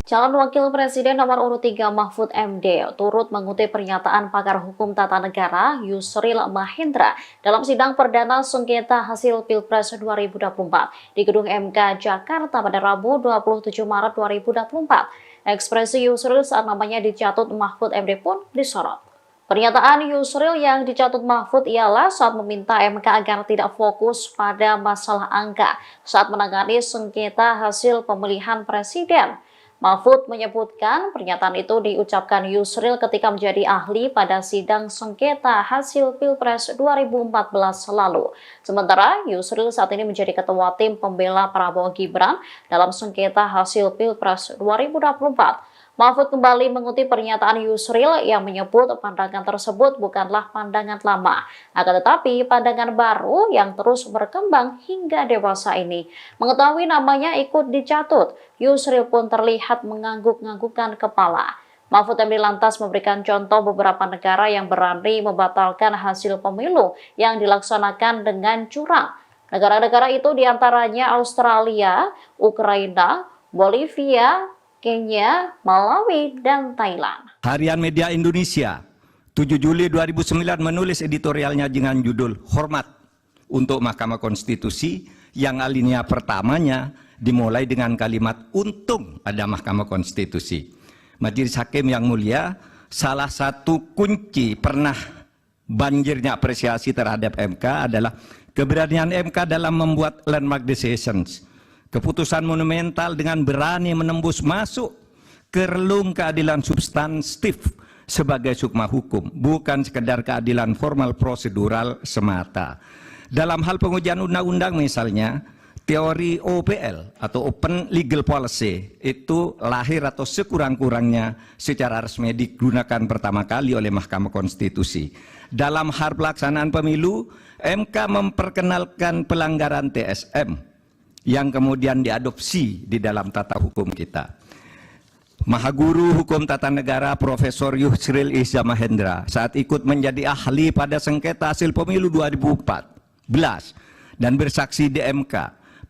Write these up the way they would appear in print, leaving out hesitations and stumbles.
Calon Wakil Presiden nomor urut 3 Mahfud MD turut mengutip pernyataan pakar hukum tata negara Yusril Mahendra dalam sidang perdana sengketa hasil Pilpres 2024 di Gedung MK Jakarta pada Rabu 27 Maret 2024. Ekspresi Yusril saat namanya dicatut Mahfud MD pun disorot. Pernyataan Yusril yang dicatut Mahfud ialah saat meminta MK agar tidak fokus pada masalah angka saat menangani sengketa hasil pemilihan presiden. Mahfud menyebutkan pernyataan itu diucapkan Yusril ketika menjadi ahli pada sidang sengketa hasil Pilpres 2014 lalu. Sementara Yusril saat ini menjadi ketua tim pembela Prabowo Gibran dalam sengketa hasil Pilpres 2024. Mahfud kembali mengutip pernyataan Yusril yang menyebut pandangan tersebut bukanlah pandangan lama, akan tetapi pandangan baru yang terus berkembang hingga dewasa ini. Mengetahui namanya ikut dicatut, Yusril pun terlihat mengangguk-anggukkan kepala. Mahfud MD lantas memberikan contoh beberapa negara yang berani membatalkan hasil pemilu yang dilaksanakan dengan curang. Negara-negara itu diantaranya Australia, Ukraina, Bolivia, Kenya, Malawi, dan Thailand. Harian Media Indonesia 7 Juli 2009 menulis editorialnya dengan judul Hormat untuk Mahkamah Konstitusi yang alinea pertamanya dimulai dengan kalimat untung ada Mahkamah Konstitusi. Majelis Hakim yang mulia, salah satu kunci pernah banjirnya apresiasi terhadap MK adalah keberanian MK dalam membuat landmark decisions. Keputusan monumental dengan berani menembus masuk ke relung keadilan substantif sebagai sukma hukum, bukan sekedar keadilan formal prosedural semata. Dalam hal pengujian undang-undang misalnya, teori OPL atau Open Legal Policy itu lahir atau sekurang-kurangnya secara resmi digunakan pertama kali oleh Mahkamah Konstitusi. Dalam hal pelaksanaan pemilu, MK memperkenalkan pelanggaran TSM yang kemudian diadopsi di dalam tata hukum kita. Mahaguru Hukum Tata Negara Profesor Yusril Iza Mahendra saat ikut menjadi ahli pada sengketa hasil pemilu 2014 dan bersaksi di MK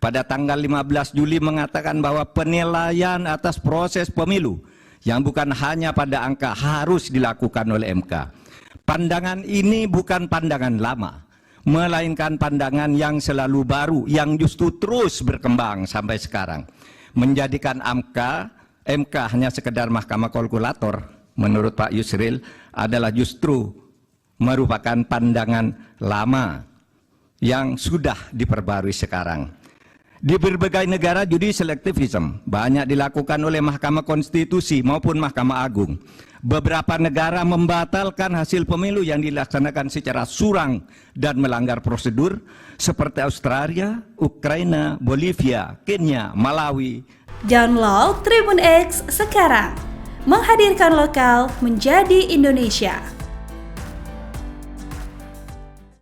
pada tanggal 15 Juli mengatakan bahwa penilaian atas proses pemilu yang bukan hanya pada angka harus dilakukan oleh MK. Pandangan ini bukan pandangan lama, melainkan pandangan yang selalu baru, yang justru terus berkembang sampai sekarang. Menjadikan MK hanya sekedar mahkamah kalkulator, menurut Pak Yusril, adalah justru merupakan pandangan lama yang sudah diperbarui sekarang. Di berbagai negara judicial activism banyak dilakukan oleh Mahkamah Konstitusi maupun Mahkamah Agung. Beberapa negara membatalkan hasil pemilu yang dilaksanakan secara curang dan melanggar prosedur seperti Australia, Ukraina, Bolivia, Kenya, Malawi. Download Tribun X sekarang, menghadirkan lokal menjadi Indonesia.